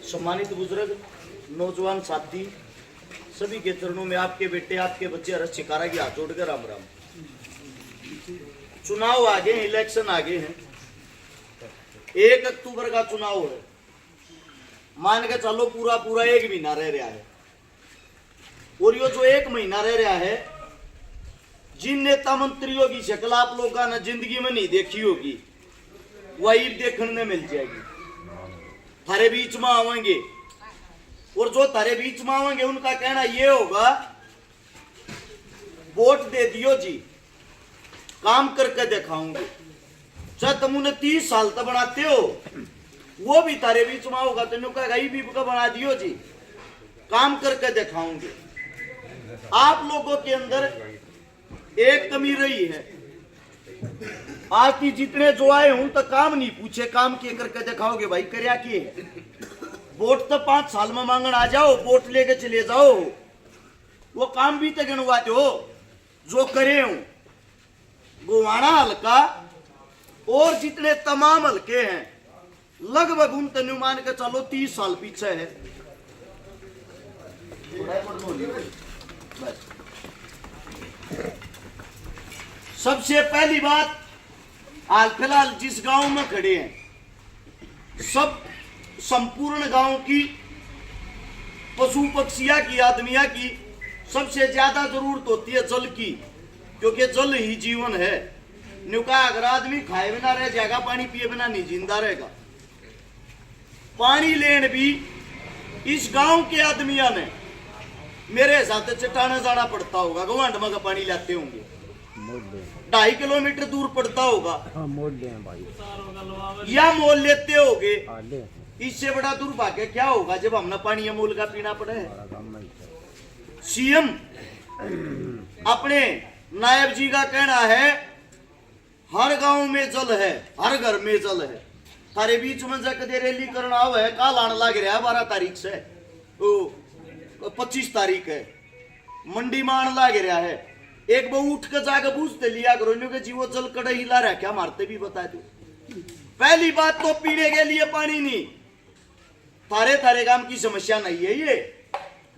सम्मानित बुजुर्ग, नौजवान साथी, सभी के चरणों में आपके बेटे, आपके बच्चे हर्ष चिकारा की हाथ जोड़कर राम राम। चुनाव आगे हैं, इलेक्शन आगे हैं। 1 अक्टूबर का चुनाव है। मान के चलो पूरा 1 महीना रह रहा है। और यो जो 1 महीना रह रहा है, जिन नेता मंत्रियों की शक्ल आप लोगों ने जिंदगी में नहीं देखी होगी, वही देखने मिल जाएगी। थारे बीच में आवेंगे, और जो थारे बीच में आवेंगे उनका कहना ये होगा, वोट दे दियो जी, काम करके दिखाऊंगे। चाहे तुम उन्हें 30 साल तक बनाते हो, वो भी तारे बीच में होगा, तेन कहेगा ये भी बना दियो जी, काम करके दिखाऊंगे। आप लोगों के अंदर एक कमी रही है, आज की जितने जो आए हूं तो काम नहीं पूछे, काम के करके दिखाओगे भाई, करया किए। वोट तो 5 साल में मांगन आ जाओ, वोट लेके चले जाओ, वो काम भी तो गिनवा दो जो करे हूं। गोवाना हल्का और जितने तमाम हल्के हैं, लगभग उन तनु मान के चलो 30 साल पीछे है। सबसे पहली बात, हाल फिलहाल जिस गांव में खड़े हैं, सब संपूर्ण गांव की, पशु पक्षिया की, आदमिया की सबसे ज्यादा जरूरत होती है जल की, क्योंकि जल ही जीवन है। न्यूका अगर आदमी खाए बिना रह जाएगा, पानी पिए बिना नहीं जिंदा रहेगा। पानी लेन भी इस गांव के आदमिया ने मेरे साथ चट्टाने जाना पड़ता होगा, गवांड में का पानी लाते होंगे, 2.5 किलोमीटर दूर पड़ता होगा। मोड़ ले भाई, या मोल लेते होगे। इससे बड़ा दुर्भाग्य क्या होगा जब हमने पानी अमूल का पीना पड़े। सीएम अपने नायब जी का कहना है, हर गांव में जल है, हर घर में जल है। थारे बीच में जकदे रैली करना हुआ है, काल आने लग रहा है 12 तारीख से, 25 तारीख है, मंडी में आने लग रहा है। एक वो उठ कर जाकर पूछते लिया करो कि जी वो जल कड़ा हिला रहा क्या, मारते भी बता दो। पहली बात तो पीने के लिए पानी नहीं, थारे गांव की समस्या नहीं है ये।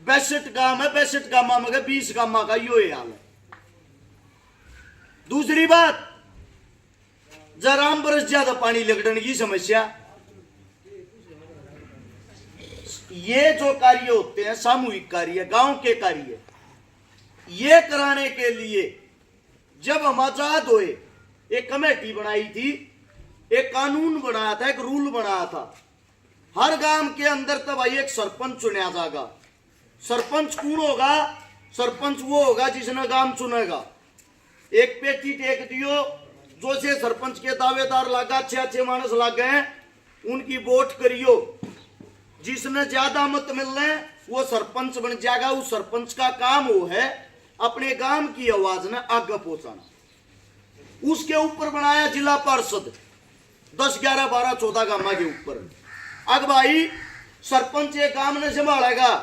62 गांव है, 62 गांव में 20 गांव का यो हाल है। दूसरी बात, जराम बरस ज्यादा पानी लगने की समस्या। ये जो कार्य होते हैं सामूहिक कार्य, गांव के कार्य, ये कराने के लिए जब हम आजाद हुए, एक कमेटी बनाई थी, एक कानून बनाया था, एक रूल बनाया था। हर गांव के अंदर तब भाई एक सरपंच चुना जाएगा। सरपंच कौन होगा? सरपंच वो होगा जिसने गांव चुनेगा। एक पेटी टेक दियो, जो से सरपंच के दावेदार लगा, अच्छे मानस लग गए, उनकी वोट करियो। जिसने ज्यादा मत मिलने वो सरपंच बन जाएगा। उस सरपंच का काम वो है अपने गांव की आवाज ने आगे पहुंचाना। उसके ऊपर बनाया जिला पार्षद, 10, 11, 12, 14 गांव के ऊपर। अब भाई सरपंच एक गांव ने संभालेगा,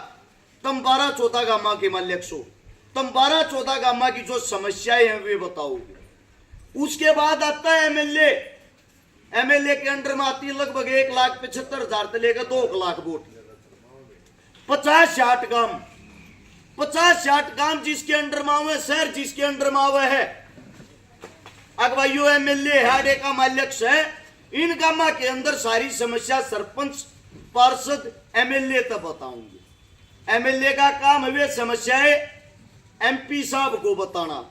तुम 12, 14 गांव के मालिक सो, तुम 12, 14 गांव की जो समस्याएं हैं वे बताओगे। उसके बाद आता है एमएलए। एमएलए के अंडर में आती है लगभग 1,75,000 से लेकर 2 लाख वोट। 50-60 गांव, 50-60 गांव जिसके अंडर में आवे, शहर जिसके अंडर में आवे है। अगवाइयो एमएलए हाड़े का मालिक है। इन गांव के अंदर सारी समस्या सरपंच, पार्षद, एमएलए तक बताऊंगे। एमएलए का काम है वे समस्याएं एमपी साहब को बताना,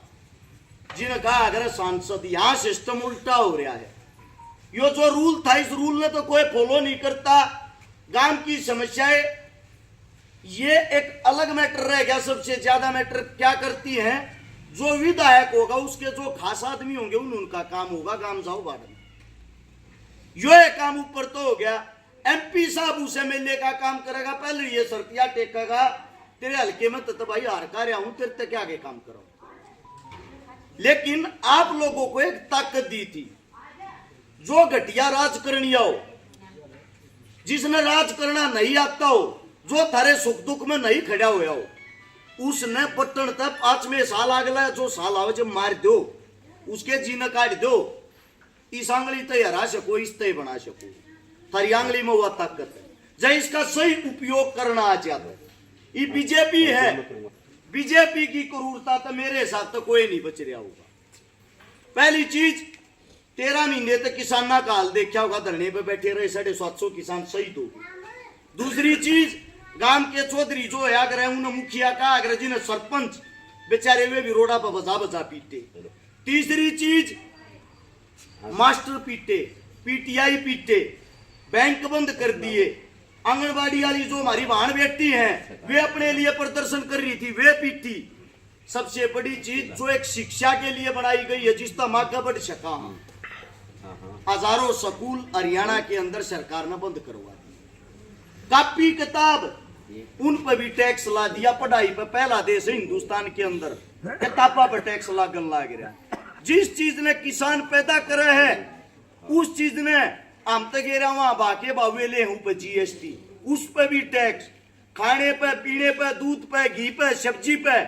जिन्हें कहा अगर सांसद। यहां सिस्टम उल्टा हो रहा है। यो जो रूल था, इस रूल ने तो कोई फॉलो नहीं करता। गांव की समस्याएं ये एक अलग मैटर रह गया। सबसे ज्यादा मैटर क्या करती हैं? जो विधायक होगा, उसके जो खास आदमी होंगे, उनका काम होगा गांव जाओ बाड़न। यो एक काम ऊपर तो हो गया। एमपी साहब उस एमएलए का काम करेगा, पहले ये शर्तिया टेकेगा, तेरे हल्के में तो भाई हार का रहा हूं, तेरे तक आगे काम करो। लेकिन आप लोगों को एक ताकत दी थी, जो घटिया राजकरणिया हो, जिसने राज करना नहीं आता हो, जो थारे सुख दुख में नहीं खड़ा हुआ हो, उसने पट्टन तक 5वें साल अगला जो साल आवे जब मार दो, उसके जीना काट दो। इस आंगली तय हरा सको, इस तय बना सको। थारी आंगली में हुआ ताकत है, जब इसका सही उपयोग करना आ जाता है। ये बीजेपी है, बीजेपी की क्रूरता तो मेरे हिसाब तो कोई नहीं बच रहा होगा। पहली चीज, 13 महीने तक किसाना का हाल देखा होगा, धरने पे बैठे रहे, 750 किसान शहीद हो गए। दूसरी चीज, गांव के चौधरी जो है अगर उन्हें मुखिया का अगर जिन्हें सरपंच बेचारे वे भी रोडा पर बजा बजा पीटे। तीसरी चीज, मास्टर पीटे, पीटीआई पीटे, बैंक बंद कर दिए। आंगनबाड़ी वाली जो हमारी बहन बेटी है वे अपने लिए प्रदर्शन कर रही थी, वे पीटी। सबसे बड़ी चीज जो एक शिक्षा के लिए बनाई गई है, जिसका मागा बढ़ सका, हजारों स्कूल हरियाणा के अंदर सरकार ने बंद करवा दी। कॉपी किताब उन पर भी टैक्स ला दिया। पढ़ाई पर पहला देश है हिंदुस्तान के अंदर किताबा पर टैक्स लागन लाग रहा। जिस चीज ने किसान पैदा करे है उस चीज ने हम तक वहां बाके बावेले हूं पर जीएसटी, उस पर भी टैक्स। खाने पे, पीने पे, दूध पे, घी पे, सब्जी पे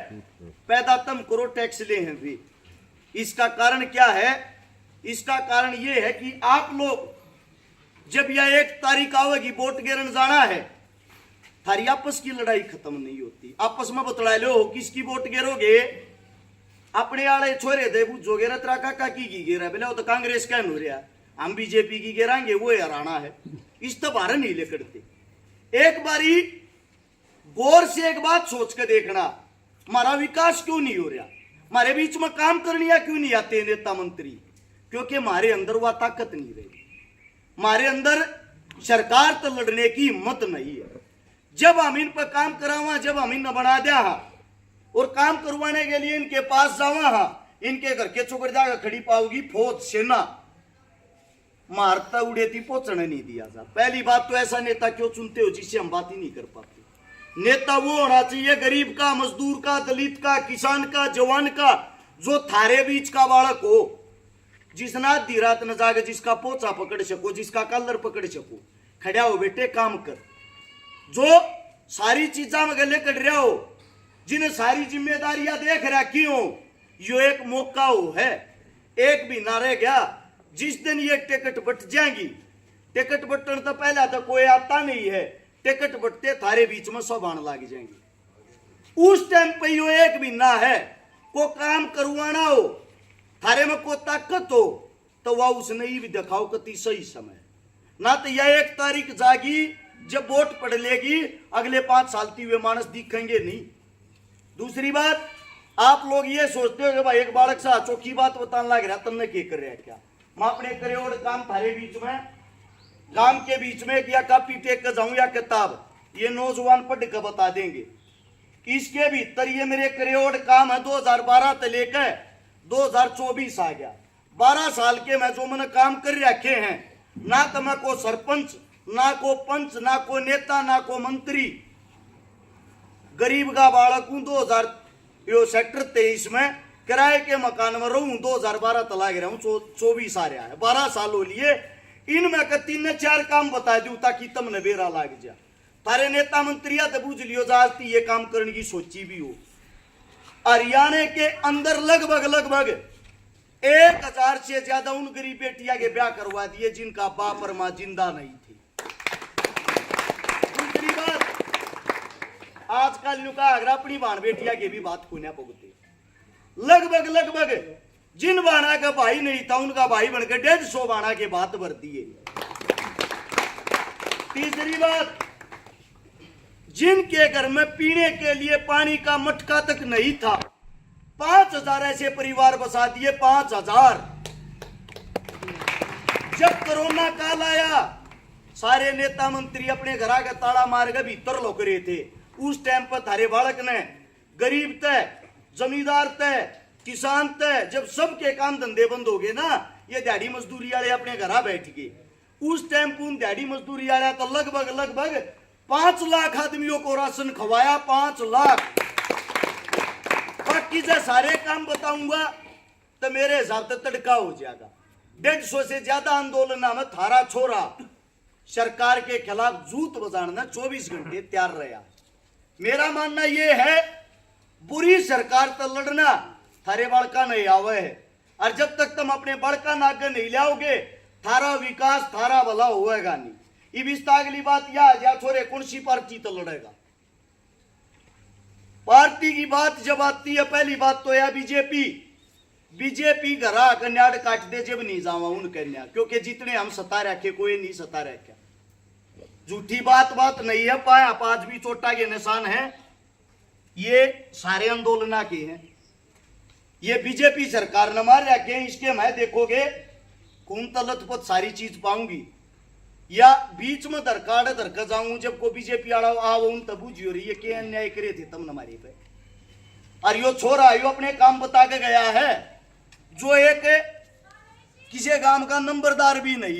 पैदा तम करो, टैक्स ले हैं भी। इसका कारण क्या है? इसका कारण यह है कि आप लोग जब यह 1 तारीख आवेगी वोट गिरन जाना है, थारी आपस की लड़ाई खत्म नहीं होती। आपस में बतला लो किसकी वोट गिरोगे। अपने आले छोरे दे बुझोगे ना, तेरा काका की गिरा बोले वो तो कांग्रेस का हो रहा, हम बीजेपी की गिराएंगे, वो हराना है। इस तो बाहर नहीं ले करते। एक बारी गौर से एक बात सोच के देखना, हमारा विकास क्यों नहीं हो रहा, हमारे बीच में काम करने क्यों नहीं आते नेता मंत्री? क्योंकि हमारे अंदर वह ताकत नहीं रही, हमारे अंदर सरकार तो लड़ने की हिम्मत नहीं है। जब हम इन पर काम करावा, जब हम इन बना दिया और काम करवाने के लिए इनके पास जावा, इनके घर के चौकड़ जाकर खड़ी पाओगी फौज सेना, मारता उड़ेती पहुंचने नहीं दिया जा। पहली बात तो ऐसा नेता क्यों चुनते हो जिससे हम बात ही नहीं कर पाते? नेता वो होना चाहिए गरीब का, मजदूर का, दलित का, किसान का, जवान का, जो थारे बीच का बालक हो, जिसना दी रात न जागे, जिसका पोचा पकड़ सको, जिसका कलर पकड़ सको। खड़ा हो बेटे काम कर, जो सारी चीजा में गले कट रहा हो, जिन्हें सारी जिम्मेदारियां देख रहा क्यों, यो एक मौका हो है। एक भी ना रह गया, जिस दिन ये टिकट बट जाएंगी, टिकट बटन तो पहला तो कोई आता नहीं है, टिकट बटते थारे बीच में सब आने लग जाएंगे। उस टाइम पे यो एक भी ना है, को काम करवाना हो, थारे में को ताकत हो, तो वह उसने ही भी दिखाओ कति सही समय ना। तो यह 1 तारीख जागी, जब वोट पड़ लेगी, अगले 5 साल ती हुए मानस दिखेंगे नहीं। दूसरी बात, आप लोग ये सोचते हो कि भाई एक बालक सा चौकी बात बताने लग रहा, तुमने क्या कर रहा है क्या? मैं अपने करियोड़ काम थारे बीच में, गांव के बीच में या कॉपी टेक कर जाऊं या किताब, ये नौजवान पढ़ कर बता देंगे। इसके भीतर ये मेरे करियोड़ काम है 2012 से लेकर 2024 आ गया। 12 साल के मैं जो मैंने काम कर रखे हैं, ना तो मैं को सरपंच, ना को पंच, ना को नेता, ना को मंत्री, गरीब का बालक हूं। 2000 सेक्टर 23 में किराए के मकान में रहूं, 2012 तलाक रहा हूं, 24 आ रहा है, 12 साल हो लिए। इनमें का 3-4 काम बता दूं ताकि तुमने बेरा लाग जा। तारे नेता मंत्रिया तो बुझ लियो जाती ये काम करने की सोची भी हो। हरियाणा के अंदर लगभग 1000 से ज्यादा उन गरीब बेटिया के ब्याह करवा दिए जिनका बाप और मां जिंदा नहीं थी। दूसरी बात, आजकल नुका अगर अपनी बहन बेटिया के भी बात कोने पगते, लगभग जिन बाणा का भाई नहीं था उनका भाई बनकर 150 बाणा के बात भर दिए। तीसरी बात, जिनके घर में पीने के लिए पानी का मटका तक नहीं था, 5000 ऐसे परिवार बसा दिए। 5000। जब कोरोना काल आया, सारे नेता मंत्री अपने घर का ताला मार के भीतर लुक रहे थे। उस टाइम पर थारे बालक ने गरीब तय, जमींदार तय, किसान तय, जब सबके काम धंधे बंद हो गए ना, ये दिहाड़ी मजदूरी वाले अपने घर बैठ गए। उस टाइम पर दिहाड़ी मजदूरी वाला तो लगभग 5 लाख आदमियों को राशन खवाया। 5 लाख। बाकी से सारे काम बताऊंगा तो मेरे हिसाब से तड़का हो जाएगा। 150 से ज्यादा आंदोलन में थारा छोरा सरकार के खिलाफ जूत बजाना 24 घंटे तैयार रहा। मेरा मानना यह है, बुरी सरकार तो लड़ना थारे बालका नहीं आवे है। और जब तक तुम अपने बड़का नाग नहीं लाओगे थारा विकास थारा भला होएगा नहीं। इब इसका अगली बात यह या छोरे कौन सी पार्टी तो लड़ेगा। पार्टी की बात जब आती है पहली बात तो यह बीजेपी घरा कन्याड़ काट दे जब नहीं जावा उन कन्या, क्योंकि जितने हम सता रखे कोई नहीं सता रखे। झूठी बात नहीं है, पाया पांच भी चोटा के निशान है, ये सारे आंदोलना के हैं। ये बीजेपी सरकार न मार रखे हैं, इसके मैं देखोगे कौन तलत पत सारी चीज पाऊंगी या बीच में धरका जाऊं जब को बीजेपी आड़ा आओ उन तबू जियो रही है के अन्याय करे थे तब हमारे पे। और यो छोरा यो अपने काम बता के गया है जो एक किसी गांव का नंबरदार भी नहीं।